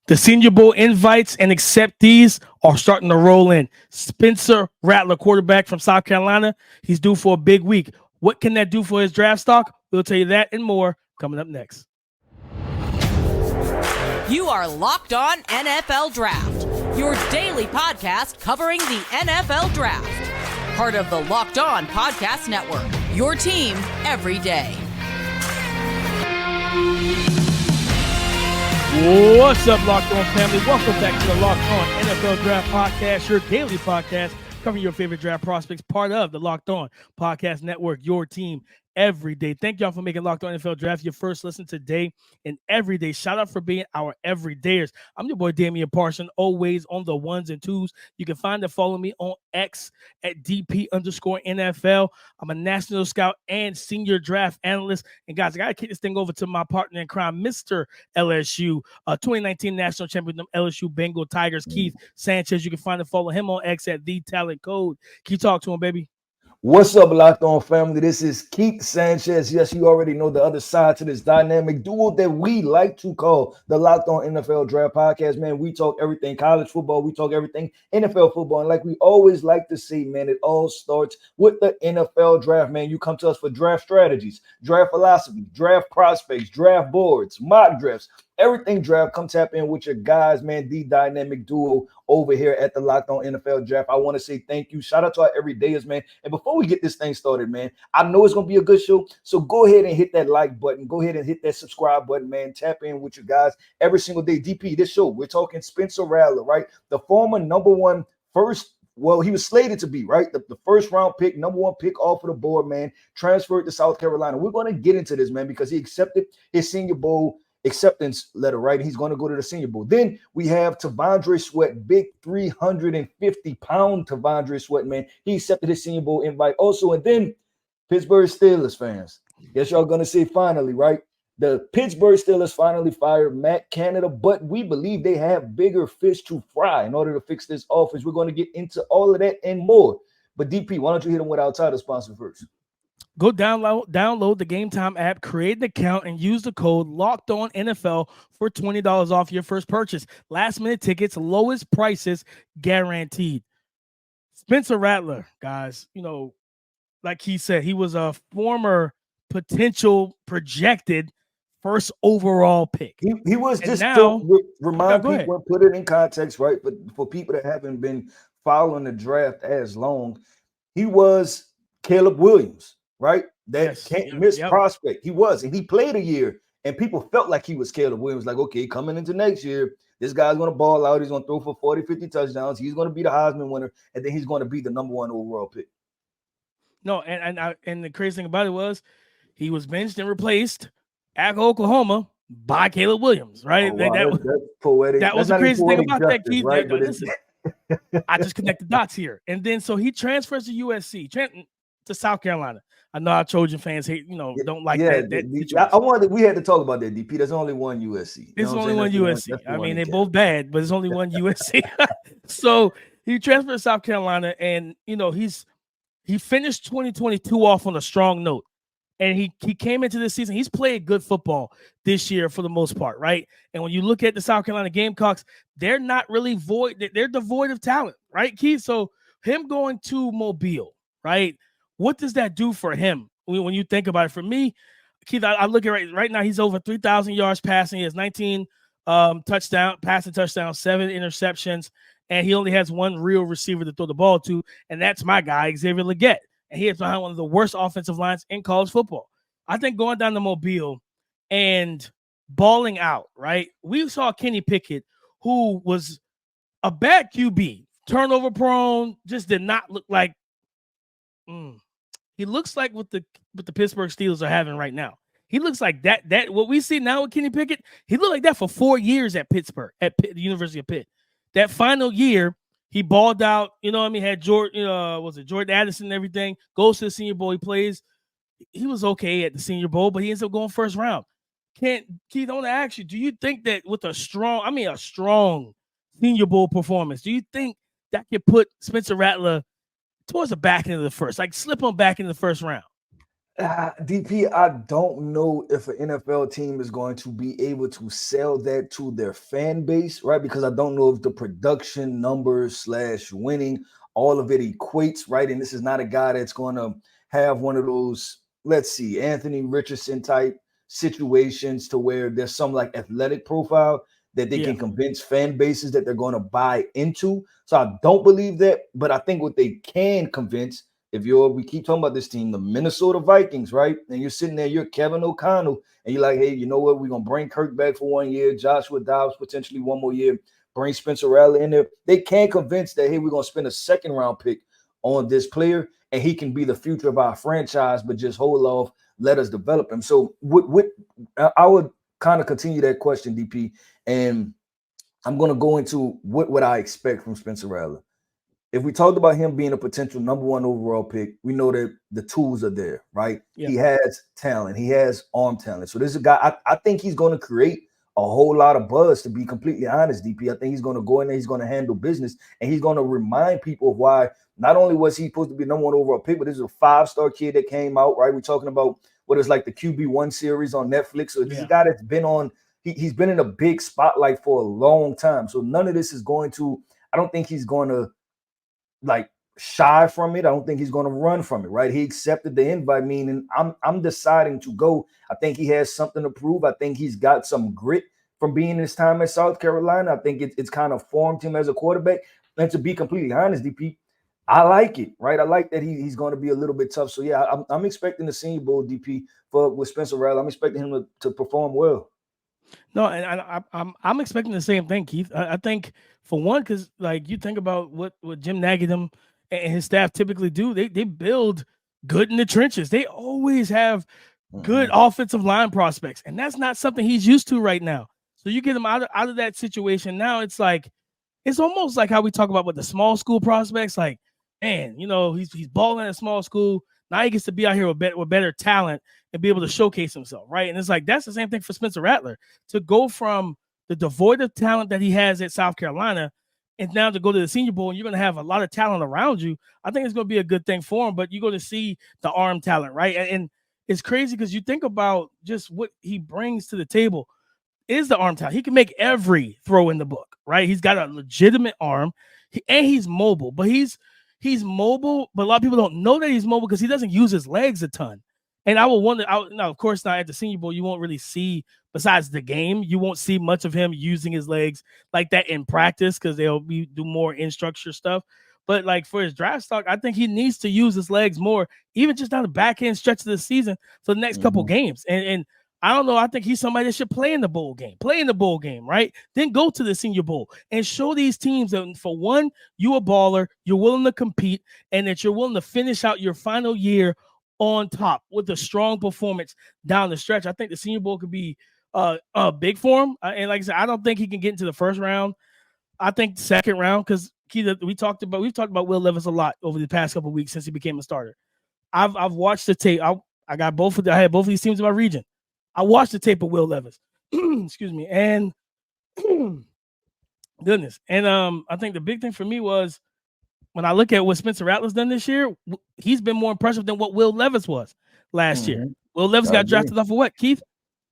The Senior Bowl invites and acceptees are starting to roll in. Spencer Rattler, quarterback from South Carolina, he's due for a big week. What can that do for his draft stock? We'll tell you that and more coming up next. You are Locked On NFL Draft, your daily podcast covering the NFL Draft. Part of the Locked On Podcast Network, your team every day. What's up, Locked On family? Welcome back to the Locked On NFL Draft Podcast, your daily podcast covering your favorite draft prospects, part of the Locked On Podcast Network, your team every day. Thank y'all for making Locked On NFL Draft your first listen today and every day. Shout out for being our everydayers. I'm your boy Damian Parson, always on the ones and twos. You can find and follow me on X at DP_NFL. I'm a national scout and senior draft analyst. And guys, I got to kick this thing over to my partner in crime, Mr. LSU, 2019 national champion of LSU Bengal Tigers, Keith Sanchez. You can find and follow him on X at The Talent Code. Can you talk to him, baby? What's up, Locked On family? This is Keith Sanchez. Yes, you already know the other side to this dynamic duo that we like to call the Locked On NFL Draft Podcast. Man, we talk everything college football. We talk everything NFL football. And like we always like to say, man, it all starts with the NFL Draft. Man, you come to us for draft strategies, draft philosophy, draft prospects, draft boards, mock drafts. Everything draft, come tap in with your guys, man, the dynamic duo over here at the Locked On NFL Draft. I want to say thank you. Shout out to our everydayers, man. And before we get this thing started, man, I know it's going to be a good show. So go ahead and hit that like button. Go ahead and hit that subscribe button, man. Tap in with your guys every single day. DP, this show, we're talking Spencer Rattler, right? The former number one he was slated to be, right? The first round pick, number one pick off of the board, man, transferred to South Carolina. We're going to get into this, man, because he accepted his Senior Bowl acceptance letter, right? He's going to go to the Senior Bowl. Then we have DAndre Sweat, big 350-pound DAndre Sweat, man. He accepted his Senior Bowl invite also. And then Pittsburgh Steelers fans, guess y'all going to say finally, right? The Pittsburgh Steelers finally fired Matt Canada, but we believe they have bigger fish to fry in order to fix this offense. We're going to get into all of that and more. But DP, why don't you hit them with our title sponsor first? Go download the GameTime app, create an account, and use the code LOCKEDONNFL for $20 off your first purchase. Last-minute tickets, lowest prices guaranteed. Spencer Rattler, guys, like he said, he was a former potential projected first overall pick. He was and just now, to remind people and put it in context, right? But for people that haven't been following the draft as long, he was Caleb Williams. Right? That can't miss prospect. He was, and he played a year, and people felt like he was Caleb Williams. Like, okay, coming into next year, this guy's going to ball out. He's going to throw for 40, 50 touchdowns. He's going to be the Heisman winner, and then he's going to be the number one overall pick. No, and the crazy thing about it was he was benched and replaced at Oklahoma by Caleb Williams, right? Oh, wow. That's poetic. That was the crazy thing about that, Keith. Right? Listen, I just connect the dots here. And then so he transfers to USC, to South Carolina. I know our Trojan fans hate, don't like that. We had to talk about that, DP. There's only one USC. There's only one USC. I mean, they're both bad, but there's only one USC. So he transferred to South Carolina, and he finished 2022 off on a strong note. And he came into this season. He's played good football this year for the most part, right? And when you look at the South Carolina Gamecocks, they're not really they're devoid of talent, right, Keith? So him going to Mobile, right? What does that do for him when you think about it? For me, Keith, I look at right now, he's over 3,000 yards passing. He has 19 passing touchdowns, 7 interceptions, and he only has one real receiver to throw the ball to, and that's my guy, Xavier Legette. And he is behind one of the worst offensive lines in college football. I think going down to Mobile and balling out, right? We saw Kenny Pickett, who was a bad QB, turnover prone, just did not look like he looks like what the Pittsburgh Steelers are having right now. He looks like that what we see now with Kenny Pickett, he looked like that for 4 years at Pittsburgh, the University of Pitt. That final year, he balled out, had Jordan Addison and everything, goes to the Senior Bowl, he plays. He was okay at the Senior Bowl, but he ends up going first round. Keith, I want to ask you, do you think that with a strong Senior Bowl performance, do you think that could put Spencer Rattler towards the back end of the first, like slip on back in the first round? DP, I don't know if an NFL team is going to be able to sell that to their fan base, right? Because I don't know if the production numbers / winning, all of it equates, right? And this is not a guy that's going to have one of those, let's see, Anthony Richardson type situations to where there's some like athletic profile that they can convince fan bases that they're going to buy into. So I don't believe that, but I think what they can convince, we keep talking about this team, the Minnesota Vikings, right? And you're sitting there, you're Kevin O'Connell, and you're like, hey, you know what? We're going to bring Kirk back for 1 year, Joshua Dobbs potentially 1 more year, bring Spencer Rattler in there. They can't convince that, hey, we're going to spend a second-round pick on this player, and he can be the future of our franchise, but just hold off, let us develop him. So I would kind of continue that question, DP, and I'm going to go into what would I expect from Spencer Rattler. If we talked about him being a potential number 1 overall pick, we know that the tools are there, right? Yeah. He has talent. He has arm talent. So this is a guy, I think he's going to create a whole lot of buzz, to be completely honest, DP. I think he's going to go in there, he's going to handle business, and he's going to remind people of why not only was he supposed to be number 1 overall pick, but this is a 5-star kid that came out, right? We're talking about what is like the QB1 series on Netflix. So this is a guy that's been on, he's been in a big spotlight for a long time. So none of this is going to, I don't think he's going to like shy from it. I don't think he's going to run from it, right? He accepted the invite, meaning I'm deciding to go. I think he has something to prove. I think he's got some grit from being his time at South Carolina. I think it's kind of formed him as a quarterback. And to be completely honest, DP, I like it, right? I like that he's going to be a little bit tough. So yeah, I'm expecting the Senior Bowl, DP, with Spencer Rattler. I'm expecting him to perform well. No, and I'm expecting the same thing, Keith. I think for one, because like you think about what Jim Nagy and his staff typically do, they build good in the trenches. They always have good offensive line prospects, and that's not something he's used to right now. So you get him out of that situation. Now it's like it's almost like how we talk about with the small school prospects. Like, man, you know, he's balling at a small school. Now he gets to be out here with better talent and be able to showcase himself, right? And it's like that's the same thing for Spencer Rattler, to go from the devoid of talent that he has at South Carolina and now to go to the Senior Bowl, and you're going to have a lot of talent around you. I think it's going to be a good thing for him, but you're going to see the arm talent, right? And it's crazy because you think about just what he brings to the table is the arm talent. He can make every throw in the book, right? He's got a legitimate arm, and he's mobile, but he's mobile, but a lot of people don't know that he's mobile because he doesn't use his legs a ton. And I will wonder, now, of course, not at the Senior Bowl, you won't really see, besides the game, you won't see much of him using his legs like that in practice because they'll do more in-structure stuff. But like for his draft stock, I think he needs to use his legs more, even just down the back end stretch of the season for the next couple games. And I don't know, I think he's somebody that should play in the bowl game, right? Then go to the Senior Bowl and show these teams that, for one, you a baller, you're willing to compete, and that you're willing to finish out your final year on top with a strong performance down the stretch. I think the Senior Bowl could be big for him. And like I said, I don't think he can get into the first round. I think second round, because we've talked about Will Levis a lot over the past couple of weeks since he became a starter. I've watched the tape. I had both of these teams in my region. I watched the tape of Will Levis. Excuse me. And goodness. And I think the big thing for me was when I look at what Spencer Rattler's done this year, he's been more impressive than what Will Levis was last year. Will Levis got drafted off of what, Keith?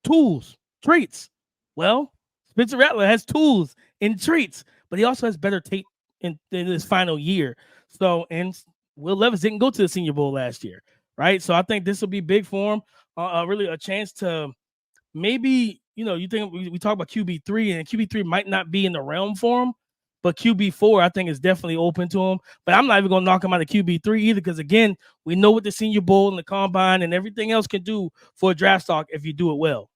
Tools, traits. Well, Spencer Rattler has tools and traits, but he also has better tape in his final year. So, and Will Levis didn't go to the Senior Bowl last year, right? So I think this will be big for him. Really a chance to maybe, you think we talk about QB3, and QB3 might not be in the realm for him, but QB4 I think is definitely open to him. But I'm not even going to knock him out of QB3 either, because again, we know what the Senior Bowl and the Combine and everything else can do for a draft stock if you do it well.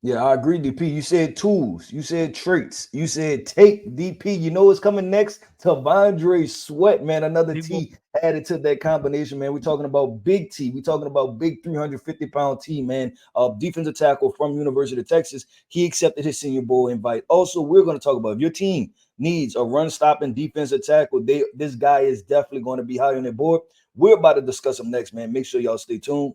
Yeah, I agree, DP. You said tools. You said traits. You said tape, DP. You know what's coming next? DAndre Sweat, man. Another T added to that combination, man. We're talking about big T. We're talking about big 350-pound T, man. Defensive tackle from University of Texas. He accepted his Senior Bowl invite. Also, we're going to talk about if your team needs a run-stopping defensive tackle, this guy is definitely going to be high on their board. We're about to discuss him next, man. Make sure y'all stay tuned.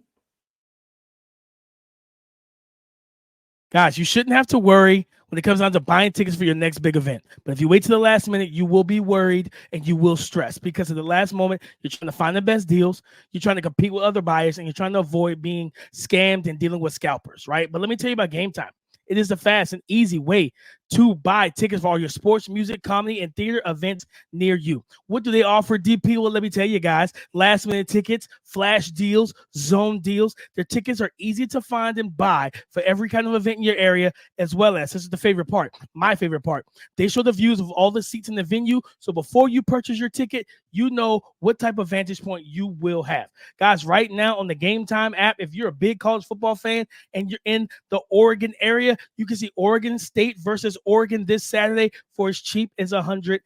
Guys, you shouldn't have to worry when it comes down to buying tickets for your next big event. But if you wait to the last minute, you will be worried and you will stress because at the last moment, you're trying to find the best deals. You're trying to compete with other buyers and you're trying to avoid being scammed and dealing with scalpers, right? But let me tell you about GameTime. It is the fast and easy way to buy tickets for all your sports, music, comedy, and theater events near you. What do they offer, DP? Well, let me tell you guys. Last-minute tickets, flash deals, zone deals. Their tickets are easy to find and buy for every kind of event in your area, as well as, this is the favorite part, my favorite part, they show the views of all the seats in the venue, so before you purchase your ticket, you know what type of vantage point you will have. Guys, right now on the GameTime app, if you're a big college football fan and you're in the Oregon area, you can see Oregon State versus Oregon this Saturday for as cheap as $161.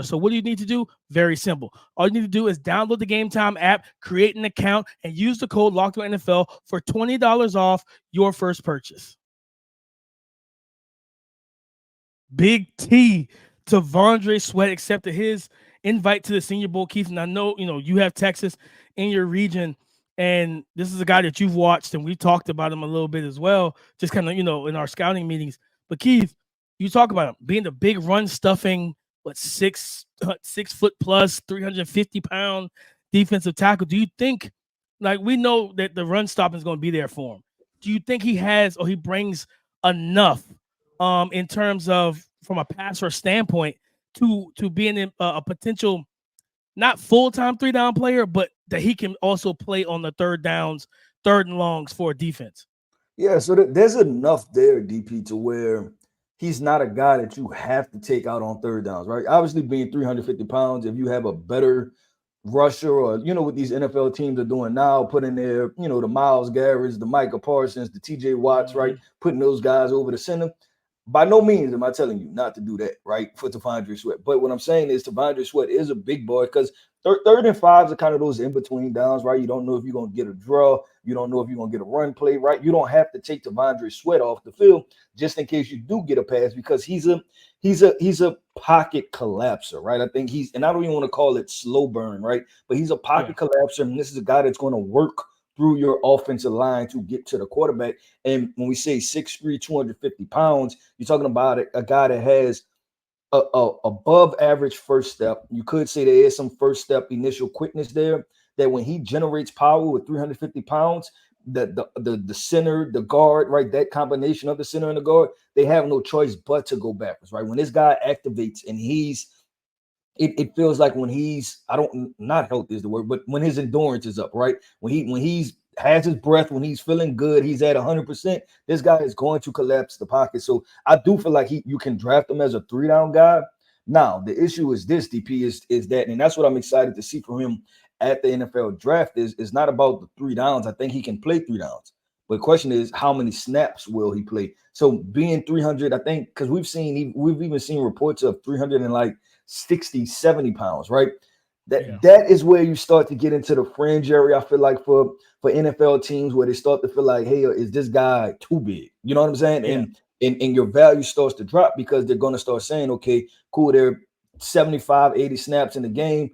So what do you need to do? Very simple. All you need to do is download the GameTime app, create an account, and use the code LOCKEDONNFL for $20 off your first purchase. Big T to DAndre Sweat accepted his invite to the Senior Bowl, Keith. And I know, you have Texas in your region, and this is a guy that you've watched, and we talked about him a little bit as well, just kind of, in our scouting meetings. But Keith, you talk about him being the big run stuffing, 6 foot plus, 350-pound defensive tackle. Do you think, we know that the run stopping is going to be there for him. Do you think he has, or he brings enough in terms of, from a pass rush standpoint, to being a potential, not full-time 3-down player, but that he can also play on the third downs, third and longs for a defense? Yeah, so there's enough there, DP, to where he's not a guy that you have to take out on third downs, right? Obviously, being 350 pounds, if you have a better rusher or, what these NFL teams are doing now, putting their, the Myles Garrett's, the Micah Parsons, the TJ Watts, right? Putting those guys over the center. By no means am I telling you not to do that, right, for DAndre Sweat. But what I'm saying is DAndre Sweat is a big boy because third and fives are kind of those in-between downs, right? You don't know if you're going to get a draw. You don't know if you're going to get a run play, right? You don't have to take DAndre Sweat off the field just in case you do get a pass because he's a pocket collapser, right? I think and I don't even want to call it slow burn, right? But he's a pocket collapser, and this is a guy that's going to work through your offensive line to get to the quarterback. And when we say 6'3", 250 pounds, you're talking about a guy that has a above average first step. You could say there is some first step initial quickness there, that when he generates power with 350 pounds, the center, the guard, right, that combination of the center and the guard, they have no choice but to go backwards, right? When this guy activates and it feels like when not health is the word, but when his endurance is up, right? When he's has his breath, when he's feeling good, he's at 100%, this guy is going to collapse the pocket. So I do feel like you can draft him as a 3-down guy. Now, the issue is this, DP, is that, and that's what I'm excited to see from him at the NFL draft, is not about the 3 downs. I think he can play 3 downs. But the question is, how many snaps will he play? So being 300, I think, because we've even seen reports of 360, 70 pounds, right? That is where you start to get into the fringe area. I feel like for NFL teams where they start to feel like, hey, is this guy too big? You know what I'm saying? Yeah. And your value starts to drop because they're going to start saying, okay, cool, there are 75, 80 snaps in the game.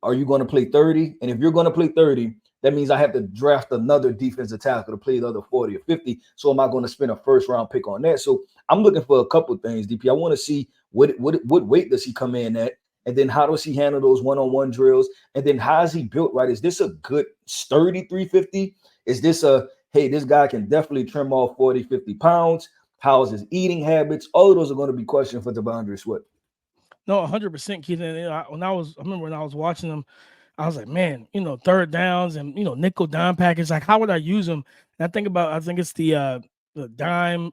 Are you going to play 30? And if you're going to play 30, that means I have to draft another defensive tackle to play the other 40 or 50. So am I going to spend a first-round pick on that? So I'm looking for a couple of things, DP. I want to see what weight does he come in at? And then how does he handle those one-on-one drills? And then how is he built, right? Is this a good sturdy 350? Is this hey, this guy can definitely trim off 40, 50 pounds? How is his eating habits? All of those are going to be questions for DAndre Sweat. No, 100%, Keith. And I remember when I was watching them, I was like, man, third downs and, nickel dime package, like how would I use them? And I think it's the dime,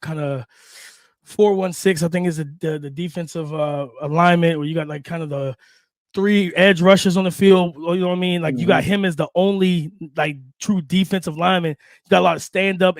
kind of 4-1-6, I think is the defensive alignment where you got like kind of the 3 edge rushers on the field. You know what I mean? Like you got him as the only like true defensive lineman. You got a lot of stand-up,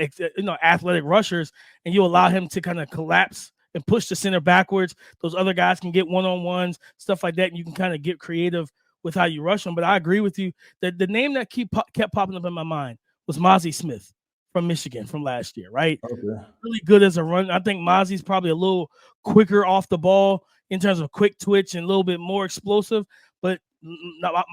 athletic rushers, and you allow him to kind of collapse and push the center backwards. Those other guys can get one-on-ones, stuff like that, and you can kind of get creative with how you rush them. But I agree with you that the name that kept popping up in my mind was Mazi Smith from Michigan from last year, right? Okay. Really good as a run. I think Mazi's probably a little quicker off the ball in terms of quick twitch and a little bit more explosive, but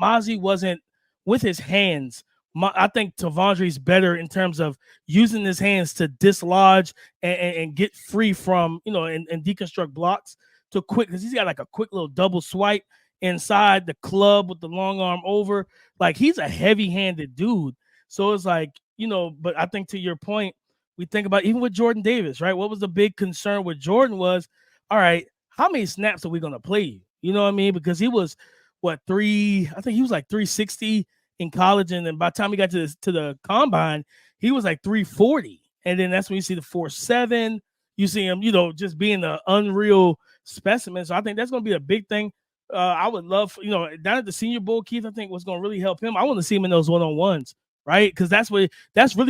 Mazi wasn't with his hands I think Tavondre's better in terms of using his hands to dislodge and get free from, and deconstruct blocks to quick, because he's got like a quick little double swipe inside the club with the long arm over. Like, he's a heavy-handed dude. So it's like, but I think to your point, we think about even with Jordan Davis, right? What was the big concern with Jordan was, all right, how many snaps are we going to play you? You know what I mean? Because he was, I think he was like 360 in college, and then by the time he got to the combine, he was like 340. And then that's when you see the 4.7. You see him, just being the unreal specimen. So I think that's going to be a big thing. I would love, down at the Senior Bowl, Keith, I think what's going to really help him, I want to see him in those one-on-ones, right? Because that's really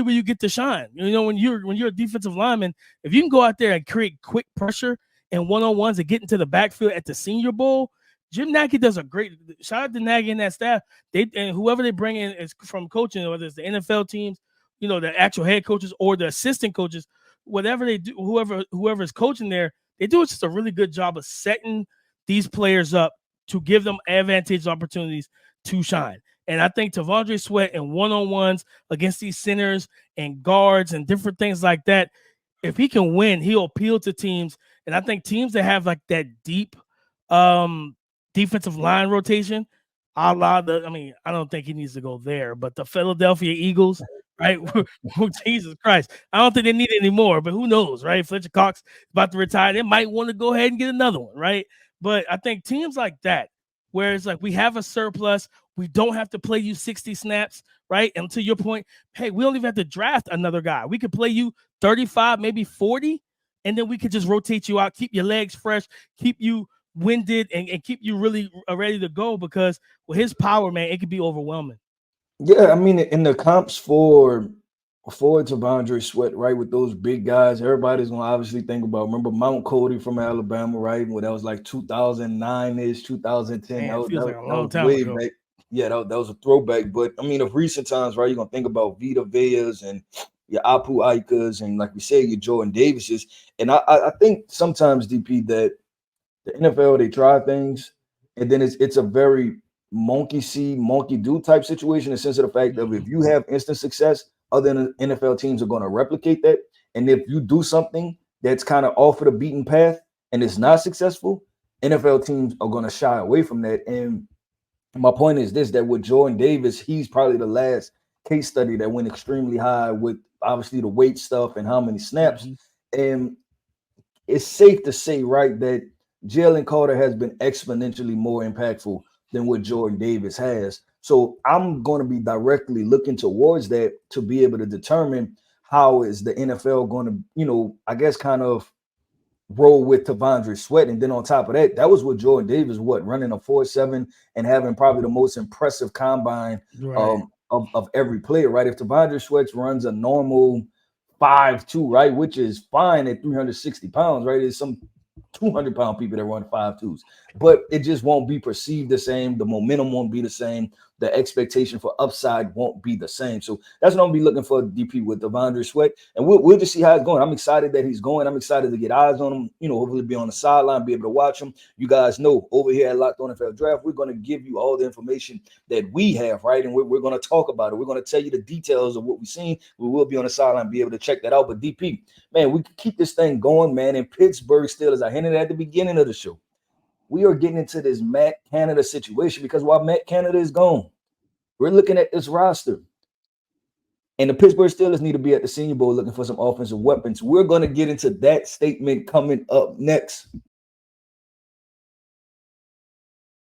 where you get to shine. When you're a defensive lineman, if you can go out there and create quick pressure and one-on-ones and get into the backfield at the Senior Bowl, Jim Nagy does a great – shout out to Nagy and that staff. And whoever they bring in is from coaching, whether it's the NFL teams, the actual head coaches or the assistant coaches, whatever they do, whoever is coaching there, they do just a really good job of setting these players up to give them advantageous opportunities to shine. And I think DAndre Sweat and one-on-ones against these centers and guards and different things like that, if he can win, he'll appeal to teams. And I think teams that have like that deep defensive line rotation, I don't think he needs to go there, but the Philadelphia Eagles, right? Jesus Christ. I don't think they need it anymore, but who knows, right? Fletcher Cox is about to retire. They might want to go ahead and get another one, right? But I think teams like that, where it's like we have a surplus, we don't have to play you 60 snaps, right? And to your point, hey, we don't even have to draft another guy. We could play you 35, maybe 40, and then we could just rotate you out, keep your legs fresh, keep you winded, and keep you really ready to go, because with his power, man, it could be overwhelming. Yeah, I mean, in the comps for DAndre Sweat, right, with those big guys, everybody's going to obviously think about, remember Mount Cody from Alabama, right? Well, that was like 2009-ish, 2010. Man, that feels was, like a long was time way ago. back. Yeah, that was a throwback. But, I mean, of recent times, right, you're going to think about Vita Veas and your Apu Aikas and, like we said, your Jordan Davises. And I think sometimes, DP, that the NFL, they try things, and then it's a very monkey see, monkey do type situation, in the sense of the fact that if you have instant success, other NFL teams are going to replicate that. And if you do something that's kind of off of the beaten path and it's not successful, NFL teams are going to shy away from that. And my point is this, that with Jordan Davis, he's probably the last case study that went extremely high with obviously the weight stuff and how many snaps. Mm-hmm. And it's safe to say, right, that Jalen Carter has been exponentially more impactful than what Jordan Davis has. So I'm going to be directly looking towards that to be able to determine how is the NFL going to, I guess kind of roll with DAndre Sweat. And then on top of that, that was what Jordan Davis, running a 4.7 and having probably the most impressive combine of every player, right? If DAndre Sweat runs a normal 5.2, right, which is fine at 360 pounds, right? There's some 200-pound people that run 5.2s, but it just won't be perceived the same. The momentum won't be the same. The expectation for upside won't be the same. So that's what I'm gonna be looking for, DP, with DAndre Sweat, and we'll just see how it's going. I'm excited that he's going. I'm excited to get eyes on him. Hopefully be on the sideline, be able to watch him. You guys know over here at Locked On NFL Draft, we're gonna give you all the information that we have, right? And we're gonna talk about it. We're gonna tell you the details of what we've seen. We will be on the sideline, be able to check that out. But DP, man, we can keep this thing going, man. And Pittsburgh Steelers, I hinted at the beginning of the show, we are getting into this Matt Canada situation, because while Matt Canada is gone, we're looking at this roster. And the Pittsburgh Steelers need to be at the Senior Bowl looking for some offensive weapons. We're going to get into that statement coming up next.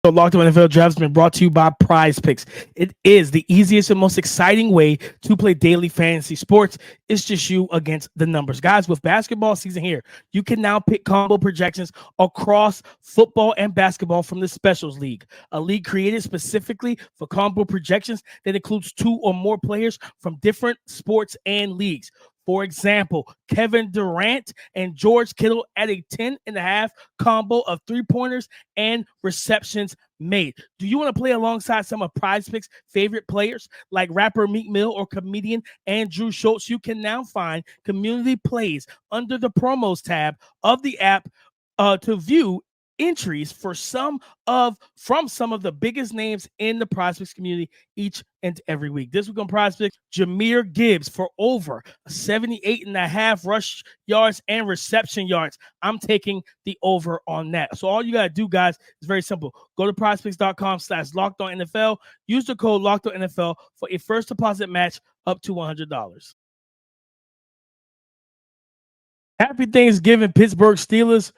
So Locked On NFL Draft has been brought to you by Prize Picks. It is the easiest and most exciting way to play daily fantasy sports. It's just you against the numbers. Guys, with basketball season here, you can now pick combo projections across football and basketball from the Specials League, a league created specifically for combo projections that includes 2 or more players from different sports and leagues. For example, Kevin Durant and George Kittle at a 10.5 combo of 3-pointers and receptions made. Do you want to play alongside some of Prize Picks' favorite players like rapper Meek Mill or comedian Andrew Schultz? You can now find community plays under the promos tab of the app to view entries from some of the biggest names in the prospects community each and every week. This week on Prospects, Jahmyr Gibbs for over 78.5 rush yards and reception yards. I'm taking the over on that. So all you got to do, guys, is very simple. Go to prospects.com/LockedOnNFL. Use the code LockedOnNFL for a first deposit match up to $100. Happy Thanksgiving, Pittsburgh Steelers.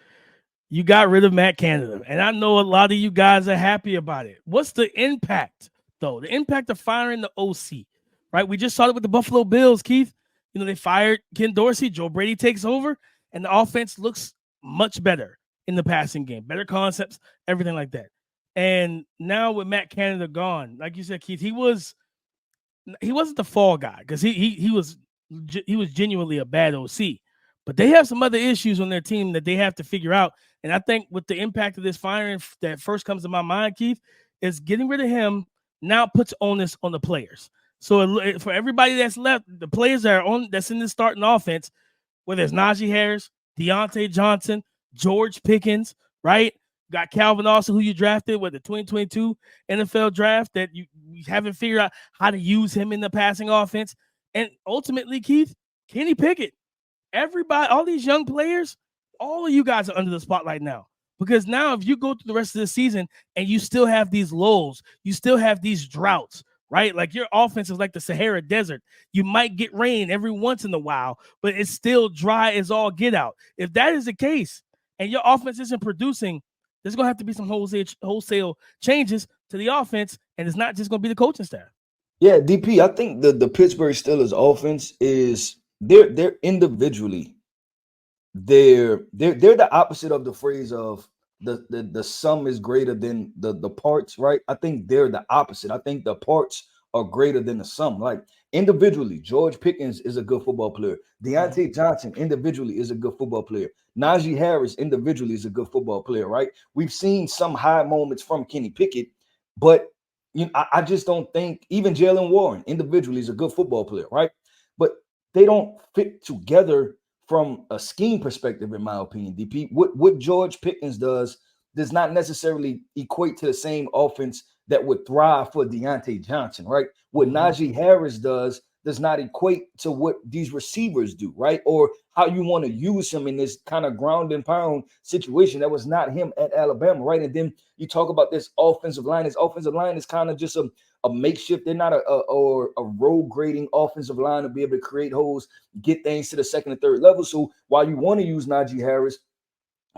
You got rid of Matt Canada, and I know a lot of you guys are happy about it. What's the impact, though? The impact of firing the OC, right? We just saw it with the Buffalo Bills, Keith. You know, they fired Ken Dorsey. Joe Brady takes over, and the offense looks much better in the passing game. Better concepts, everything like that. And now with Matt Canada gone, like you said, Keith, he wasn't the fall guy because he was genuinely a bad OC. But they have some other issues on their team that they have to figure out. And I think with the impact of this firing that first comes to my mind, Keith, is getting rid of him now puts onus on the players. So for everybody that's left, the players that's in the starting offense, whether it's Najee Harris, Deontay Johnson, George Pickens, right? Got Calvin Austin, who you drafted with the 2022 NFL draft that you haven't figured out how to use him in the passing offense. And ultimately, Keith, Kenny Pickett. Everybody, all these young players, all of you guys are under the spotlight now. Because now if you go through the rest of the season and you still have these lulls, you still have these droughts, right? Like your offense is like the Sahara Desert. You might get rain every once in a while, but it's still dry as all get out. If that is the case and your offense isn't producing, there's going to have to be some wholesale changes to the offense, and it's not just going to be the coaching staff. Yeah, DP, I think the Pittsburgh Steelers offense is they're individually they're the opposite of the phrase of the sum is greater than the parts, right? I think they're the opposite. I think the parts are greater than the sum. Like individually, George Pickens is a good football player. Deontay Johnson individually is a good football player. Najee Harris individually is a good football player, right? We've seen some high moments from Kenny Pickett, but I just don't think even Jalen Warren individually is a good football player, right? But they don't fit together from a scheme perspective, in my opinion, DP. What George Pickens does not necessarily equate to the same offense that would thrive for Deontay Johnson, right? What Najee Harris does not equate to what these receivers do, right? Or how you want to use him in this kind of ground and pound situation. That was not him at Alabama, right? And then you talk about this offensive line. This offensive line is kind of just a makeshift. They're not a road grading offensive line to be able to create holes, get things to the second and third level. So while you want to use Najee Harris,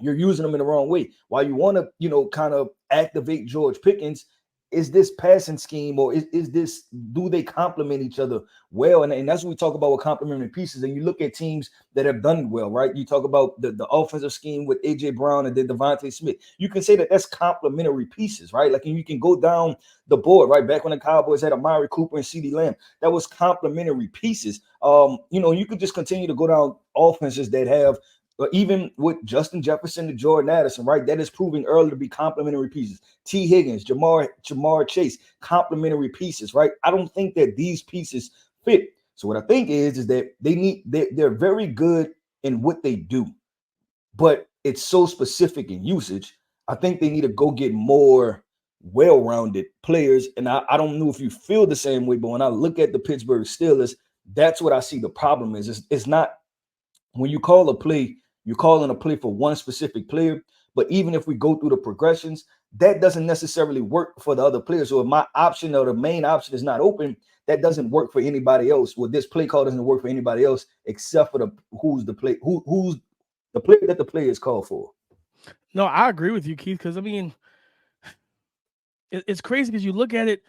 you're using them in the wrong way. While you want to, kind of activate George Pickens, is this passing scheme or is this, do they complement each other well? And that's what we talk about with complementary pieces. And you look at teams that have done well, right? You talk about the offensive scheme with A.J. Brown and then Devontae Smith. You can say that that's complementary pieces, right? Like you can go down the board, right? Back when the Cowboys had Amari Cooper and CeeDee Lamb, that was complementary pieces. You could just continue to go down offenses that have, even with Justin Jefferson and Jordan Addison, right? That is proving early to be complementary pieces. T. Higgins, Jamar Chase, complementary pieces, right? I don't think that these pieces fit. So what I think is that they're very good in what they do, but it's so specific in usage. I think they need to go get more well-rounded players. And I don't know if you feel the same way, but when I look at the Pittsburgh Steelers, that's what I see the problem is. It's not when you call a play, you're calling a play for one specific player. But even if we go through the progressions, that doesn't necessarily work for the other players. So if my option or the main option is not open, that doesn't work for anybody else. Well, this play call doesn't work for anybody else except for who's the player that the player is called for. No, I agree with you, Keith, because I mean, it's crazy because you look at it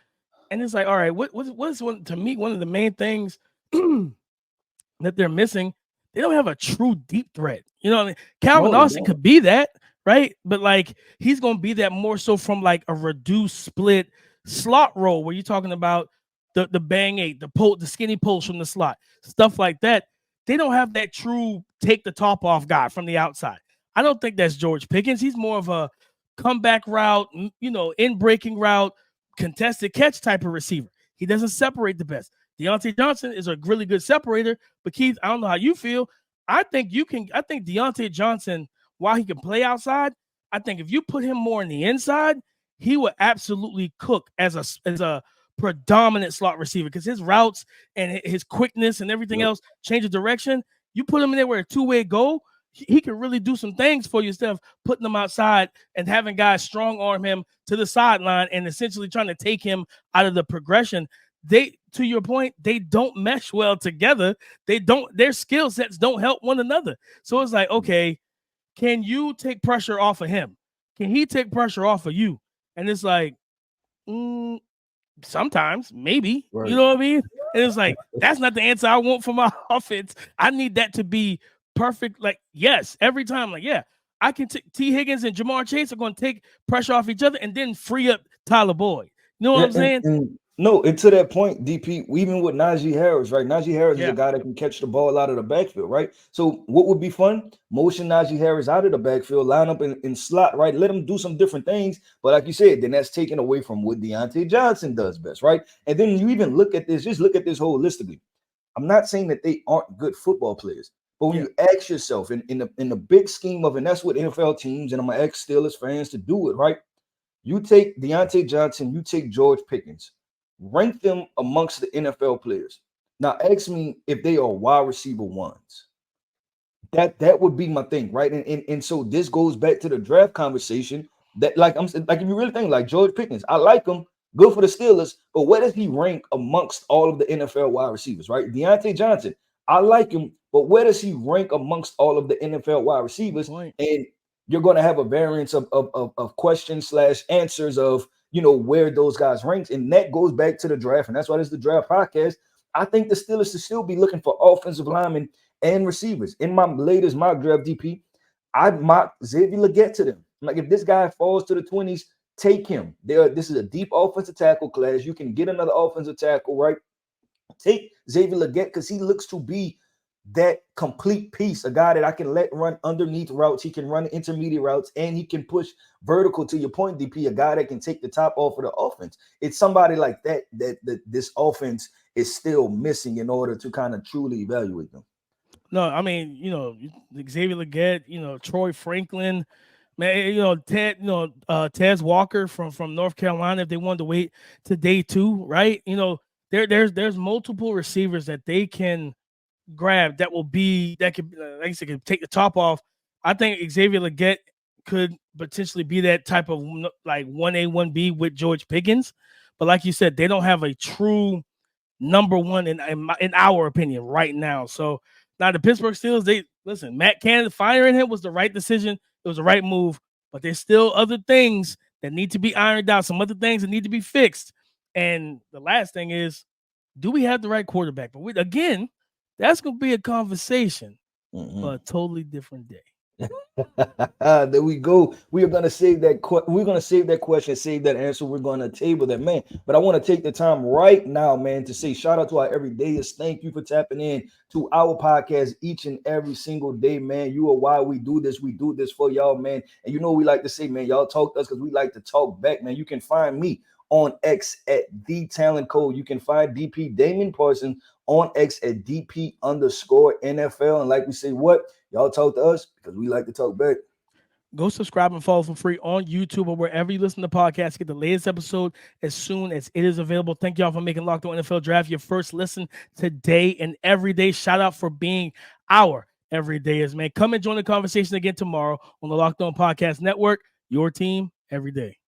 and it's like, all right, what's one to me, one of the main things that they're missing? They don't have a true deep threat. You know what I mean? Calvin Austin could be that, right? But like he's going to be that more so from like a reduced split slot role where you're talking about the bang eight, the skinny pulls from the slot, stuff like that. They don't have that true take the top off guy from the outside. I don't think that's George Pickens. He's more of a comeback route, in breaking route, contested catch type of receiver. He doesn't separate the best. Deontay Johnson is a really good separator, but Keith, I don't know how you feel. I think Deontay Johnson, while he can play outside, I think if you put him more on the inside, he would absolutely cook as a predominant slot receiver because his routes and his quickness and everything else change the direction. You put him in there where a two-way go, he can really do some things for you instead of putting him outside and having guys strong arm him to the sideline and essentially trying to take him out of the progression. To your point, they don't mesh well together. Their skill sets don't help one another. So it's like, okay, can you take pressure off of him? Can he take pressure off of you? And it's like, sometimes, maybe, right. You know what I mean? And it's like, that's not the answer I want for my offense. I need that to be perfect. Like, yes, every time, like, yeah, I can T. Higgins and Jamar Chase are going to take pressure off each other and then free up Tyler Boyd. You know what I'm saying? And to that point, DP, even with Najee Harris, right? Najee Harris is a guy that can catch the ball out of the backfield, right? So what would be fun? Motion Najee Harris out of the backfield, line up in slot, right? Let him do some different things. But like you said, then that's taken away from what Deontay Johnson does best, right? And then you even look at this, just look at this holistically. I'm not saying that they aren't good football players, but when you ask yourself in the big scheme of, and that's what NFL teams, and I'm going to ask Steelers fans to do it, right? You take Deontay Johnson, you take George Pickens. Rank them amongst the NFL players. Now, ask me if they are wide receiver ones. That would be my thing, right? And so this goes back to the draft conversation. That like if you really think like George Pickens, I like him, good for the Steelers, but where does he rank amongst all of the NFL wide receivers, right? Deontay Johnson, I like him, but where does he rank amongst all of the NFL wide receivers? Right. And you're going to have a variance of questions / answers of, you know, where those guys rank. And that goes back to the draft. And that's why this is the draft podcast. I think the Steelers should still be looking for offensive linemen and receivers. In my latest mock draft, DP, I mocked Xavier Legette to them. Like, if this guy falls to the 20s, take him. This is a deep offensive tackle class. You can get another offensive tackle, right? Take Xavier Legette because he looks to be that complete piece, a guy that I can let run underneath routes. He can run intermediate routes and he can push vertical, to your point, DP, a guy that can take the top off of the offense. It's somebody like that this offense is still missing in order to kind of truly evaluate them. No, I mean, you know, Xavier Legette, you know, Troy Franklin, man, you know, Tez Walker from North Carolina, if they wanted to wait to day 2, right? You know, there's multiple receivers that they can grab that could, like I said, could take the top off. I think Xavier Legette could potentially be that type of like 1A, 1B with George Pickens. But like you said, they don't have a true number one in our opinion right now. So now the Pittsburgh Steelers, Matt Canada firing him was the right decision. It was the right move, but there's still other things that need to be ironed out, some other things that need to be fixed. And the last thing is, do we have the right quarterback? But again, that's going to be a conversation for a totally different day. There we go. We are going to save that. We're going to save that question, save that answer. We're going to table that, man. But I want to take the time right now, man, to say shout out to our everydayers. Thank you for tapping in to our podcast each and every single day, man. You are why we do this. We do this for y'all, man. And you know we like to say, man, y'all talk to us because we like to talk back, man. You can find me on X at The Talent Code. You can find DP Damon Parsons on X at DP_NFL. And like we say, y'all talk to us because we like to talk back. Go subscribe and follow for free on YouTube or wherever you listen to podcasts. Get the latest episode as soon as it is available. Thank y'all for making Locked On NFL Draft your first listen today and every day. Shout out for being our everydayers, man. Come and join the conversation again tomorrow on the Locked On Podcast Network. Your team every day.